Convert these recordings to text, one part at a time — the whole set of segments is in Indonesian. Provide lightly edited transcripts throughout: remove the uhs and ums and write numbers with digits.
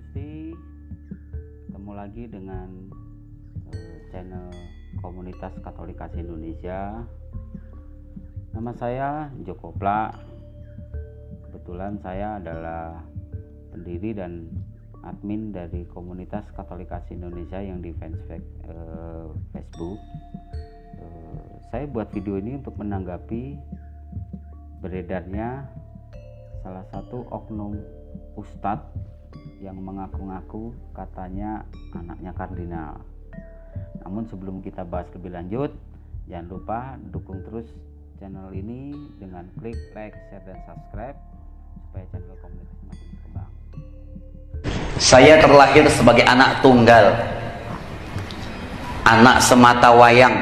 Gusti, ketemu lagi dengan channel Komunitas Katolik Kasih Indonesia. Nama saya Joko Plak. Kebetulan saya adalah pendiri dan admin dari Komunitas Katolik Kasih Indonesia yang di Facebook. Saya buat video ini untuk menanggapi beredarnya salah satu oknum ustadz yang mengaku-ngaku katanya anaknya kardinal. Namun sebelum kita bahas lebih lanjut, jangan lupa dukung terus channel ini dengan klik like, share, dan subscribe supaya channel komunitas semakin berkembang. Saya terlahir sebagai anak tunggal, anak semata wayang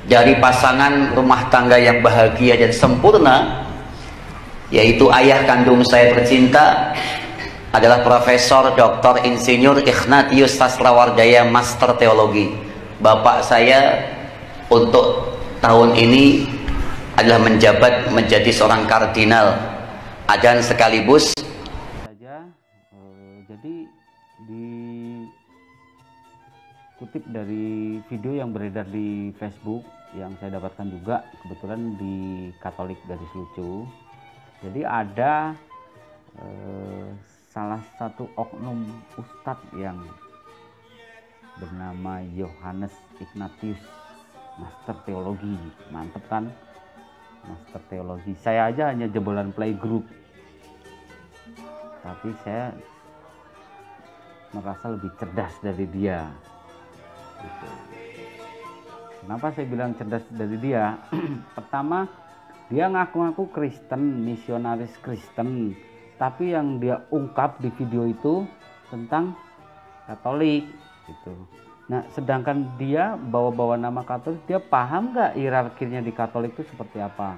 dari pasangan rumah tangga yang bahagia dan sempurna, yaitu ayah kandung saya tercinta adalah Profesor Dr. Insinyur Ignatius Sastrawardaya Master Teologi. Bapak saya untuk tahun ini adalah menjabat menjadi seorang kardinal dan sekaligus saja. Jadi dikutip dari video yang beredar di Facebook yang saya dapatkan juga kebetulan di Katolik Garis Lucu. Jadi ada salah satu oknum ustadz yang bernama Yohanes Ignatius Master Teologi. Mantep kan, Master Teologi. Saya aja hanya jebolan playgroup, tapi saya merasa lebih cerdas dari dia gitu. Kenapa saya bilang cerdas dari dia? Pertama, dia ngaku-ngaku Kristen, misionaris Kristen, tapi yang dia ungkap di video itu tentang Katolik gitu. Nah, sedangkan dia bawa-bawa nama Katolik, dia paham nggak hierarkinya di Katolik itu seperti apa?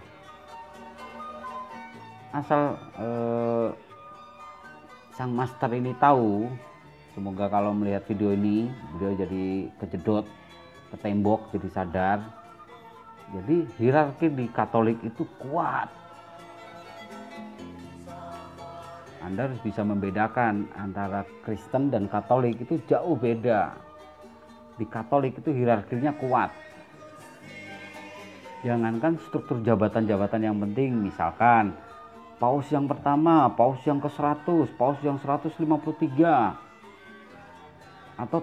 Asal sang master ini tahu, semoga kalau melihat video ini beliau jadi kejedot ke tembok, jadi sadar. Jadi hierarki di Katolik itu kuat. Anda harus bisa membedakan antara Kristen dan Katolik, itu jauh beda. Di Katolik itu hierarkinya kuat. Jangankan struktur jabatan-jabatan yang penting, misalkan Paus yang pertama, Paus yang ke-100, Paus yang 153, atau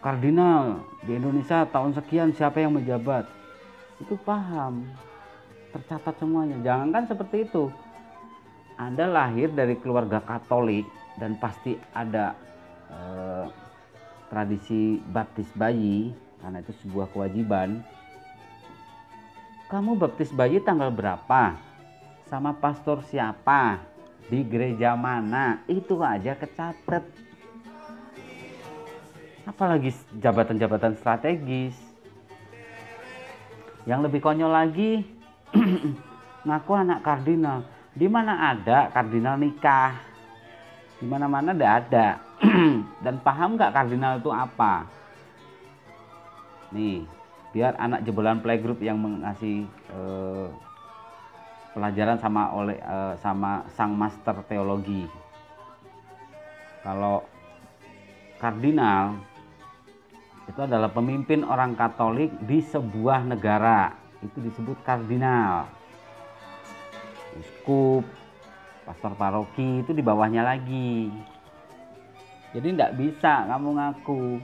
kardinal di Indonesia tahun sekian siapa yang menjabat, itu paham, tercatat semuanya. Jangankan seperti itu, Anda lahir dari keluarga Katolik dan pasti ada tradisi baptis bayi, karena itu sebuah kewajiban. Kamu baptis bayi tanggal berapa? Sama pastor siapa? Di gereja mana? Itu aja kecatet. Apalagi jabatan-jabatan strategis. Yang lebih konyol lagi, ngaku anak kardinal. Di mana ada kardinal nikah? Di mana-mana tidak ada. Dan paham nggak kardinal itu apa? Nih, biar anak jebolan playgroup yang mengasih pelajaran sama sang master teologi. Kalau kardinal itu adalah pemimpin orang Katolik di sebuah negara, itu disebut kardinal. Uskup, pastor paroki itu di bawahnya lagi. Jadi tidak bisa kamu ngaku.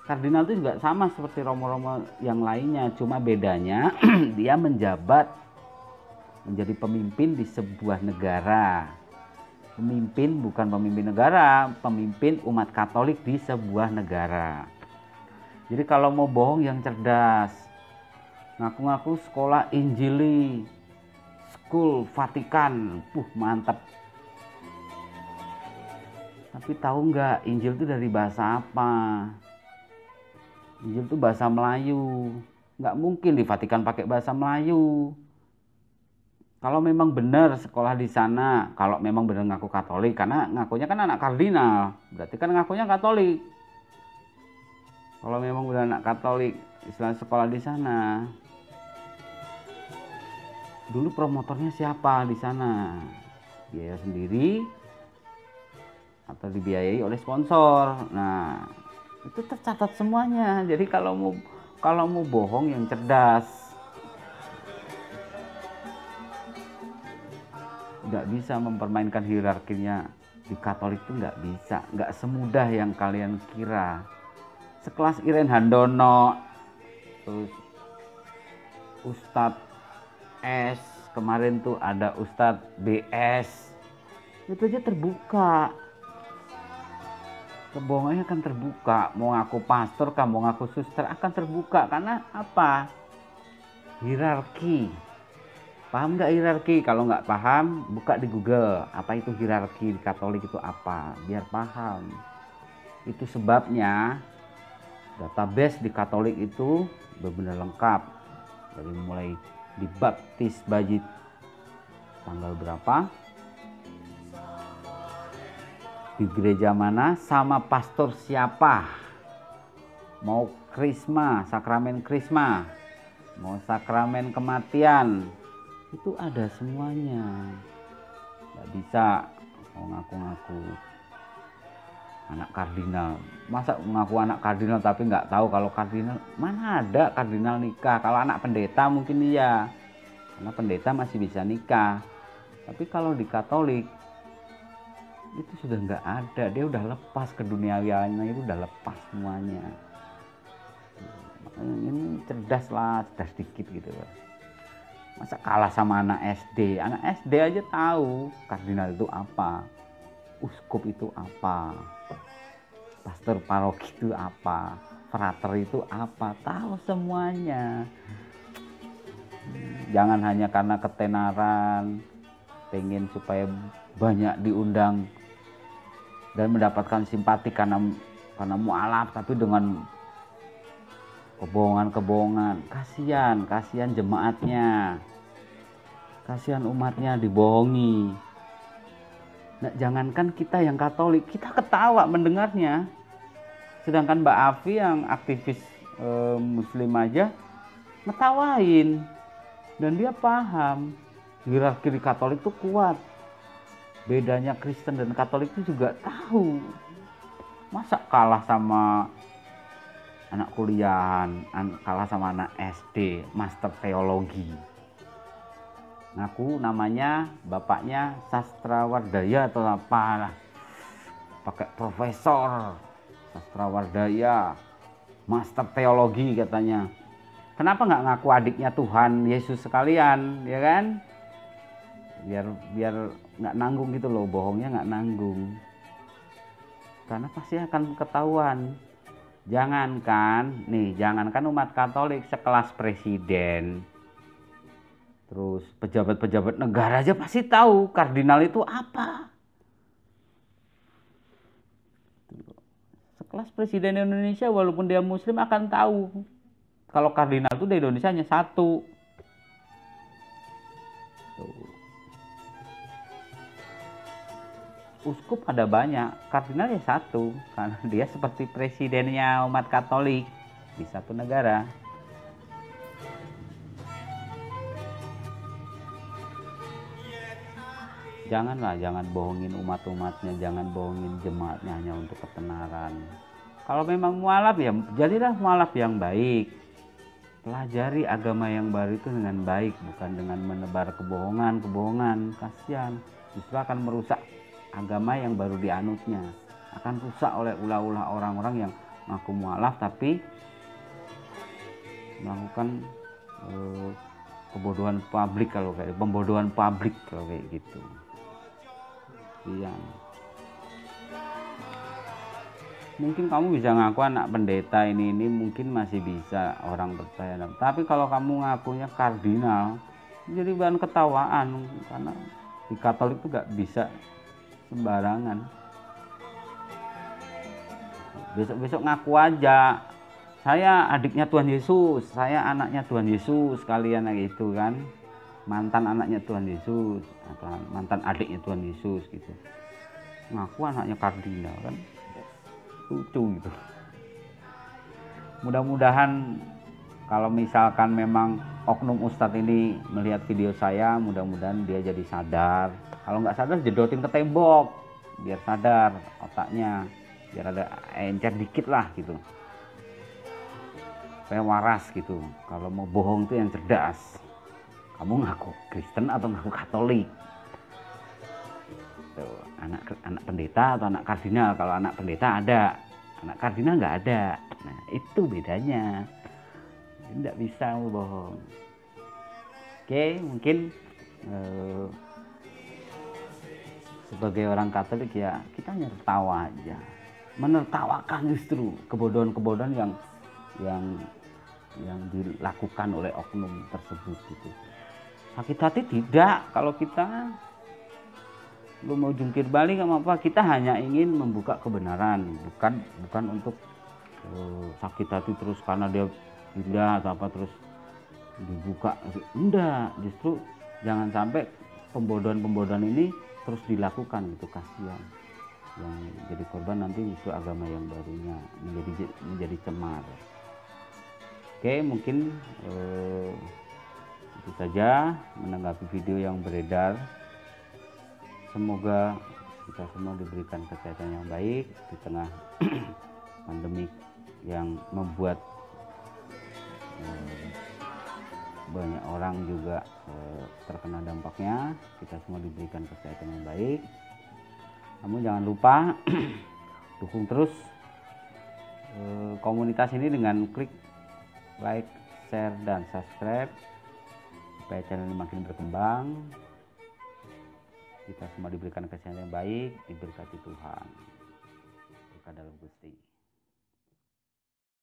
Kardinal itu juga sama seperti romo-romo yang lainnya, cuma bedanya dia menjabat menjadi pemimpin di sebuah negara. Pemimpin bukan pemimpin negara, pemimpin umat Katolik di sebuah negara. Jadi kalau mau bohong yang cerdas, ngaku-ngaku sekolah Injili, School Vatikan, mantap. Tapi tahu nggak Injil itu dari bahasa apa? Injil itu bahasa Melayu. Nggak mungkin di Vatikan pakai bahasa Melayu. Kalau memang benar sekolah di sana, kalau memang benar ngaku Katolik, karena ngakunya kan anak kardinal, berarti kan ngakunya Katolik. Kalau memang benar anak Katolik, istilah sekolah di sana, dulu promotornya siapa di sana? biaya sendiri atau dibiayai oleh sponsor. Nah, itu tercatat semuanya. Jadi kalau mau bohong yang cerdas. Nggak bisa mempermainkan hierarkinya di Katolik itu, nggak bisa, nggak semudah yang kalian kira. Sekelas Iren Handono, terus Ustadz S, kemarin tuh ada Ustadz BS, itu aja terbuka. Kebohongannya akan terbuka. Mau ngaku pastor, kamu ngaku suster, akan terbuka. Karena apa? Hierarki. Paham nggak hierarki? Kalau nggak paham, buka di Google. Apa itu hierarki di Katolik itu apa? Biar paham. Itu sebabnya database di Katolik itu benar-benar lengkap. Dari mulai dibaptis bayi tanggal berapa, di gereja mana, sama pastor siapa, mau krisma, sakramen krisma, mau sakramen kematian, itu ada semuanya. Nggak bisa mau ngaku-ngaku anak kardinal. Masa ngaku anak kardinal tapi nggak tahu kalau kardinal, mana ada kardinal nikah. Kalau anak pendeta mungkin iya, karena pendeta masih bisa nikah. Tapi kalau di Katolik itu sudah nggak ada, dia udah lepas keduniawiannya, itu udah lepas semuanya. Makanya ini cerdas lah, cerdas dikit gitu loh. Masa kalah sama anak SD? Anak SD aja tahu kardinal itu apa, uskup itu apa, pastor paroki itu apa, frater itu apa, tahu semuanya. Jangan hanya karena ketenaran, pengen supaya banyak diundang dan mendapatkan simpati karena mualaf, tapi dengan kebohongan. Kasihan jemaatnya, kasihan umatnya dibohongi. Nah, jangankan kita yang Katolik, kita ketawa mendengarnya. Sedangkan Mbak Afi yang aktivis Muslim aja ngetawain, dan dia paham hierarki di Katolik itu kuat. Bedanya Kristen dan Katolik itu juga tahu. Masa kalah sama anak kuliahan, kalah sama anak SD, master teologi. Ngaku namanya bapaknya sastrawardaya atau apa lah. Pakai profesor sastrawardaya, master teologi katanya. Kenapa nggak ngaku adiknya Tuhan Yesus sekalian, ya kan? Biar nggak nanggung gitu loh, bohongnya nggak nanggung. Karena pasti akan ketahuan. Jangankan umat Katolik sekelas presiden, terus pejabat-pejabat negara aja pasti tahu kardinal itu apa. Sekelas presiden Indonesia walaupun dia Muslim akan tahu kalau kardinal itu di Indonesia hanya satu. Uskup ada banyak, kardinal ya satu, karena dia seperti presidennya umat Katolik di satu negara. Jangan bohongin umat-umatnya, jangan bohongin jemaatnya hanya untuk ketenaran. Kalau memang mualaf ya jadilah mualaf yang baik. Pelajari agama yang baru itu dengan baik, bukan dengan menebar kebohongan. Kasihan, justru akan merusak agama yang baru dianutnya, akan rusak oleh ulah-ulah orang-orang yang ngaku mualaf tapi melakukan pembodohan publik kalau kayak gitu. Iya. Mungkin kamu bisa ngaku anak pendeta ini mungkin masih bisa orang percaya, tapi kalau kamu ngakunya kardinal jadi bahan ketawaan, karena di Katolik itu gak bisa sembarangan. Besok ngaku aja, saya adiknya Tuhan Yesus, saya anaknya Tuhan Yesus, kalian gitu kan, mantan anaknya Tuhan Yesus atau mantan adiknya Tuhan Yesus gitu, ngaku anaknya kardinal kan, lucu gitu. Mudah-mudahan kalau misalkan memang oknum ustadz ini melihat video saya, mudah-mudahan dia jadi sadar. Kalau nggak sadar, jedotin ke tembok biar sadar otaknya, biar ada encer dikit lah gitu, supaya waras gitu. Kalau mau bohong itu yang cerdas. Kamu ngaku Kristen atau ngaku Katolik? Tuh, anak pendeta atau anak kardinal? Kalau anak pendeta ada, anak kardinal nggak ada. Nah itu bedanya. Tidak bisa bohong. Oke, mungkin sebagai orang Katolik ya kita hanya tertawa aja, menertawakan justru kebodohan-kebodohan yang dilakukan oleh oknum tersebut gitu. Sakit hati tidak kalau kita lu mau jungkir balik sama apa, kita hanya ingin membuka kebenaran, bukan untuk sakit hati terus karena dia pindah atau apa terus dibuka. Enggak, justru jangan sampai pembodohan-pembodohan ini terus dilakukan gitu, kasihan yang jadi korban nanti justru agama yang barunya menjadi cemar. Oke, mungkin itu saja menanggapi video yang beredar. Semoga kita semua diberikan kesehatan yang baik di tengah pandemi yang membuat banyak orang juga terkena dampaknya. Kita semua diberikan kesehatan yang baik. Namun jangan lupa dukung terus komunitas ini dengan klik like, share, dan subscribe supaya channel ini makin berkembang. Kita semua diberikan kesehatan yang baik, diberkati Tuhan. Berkah dalam Gusti.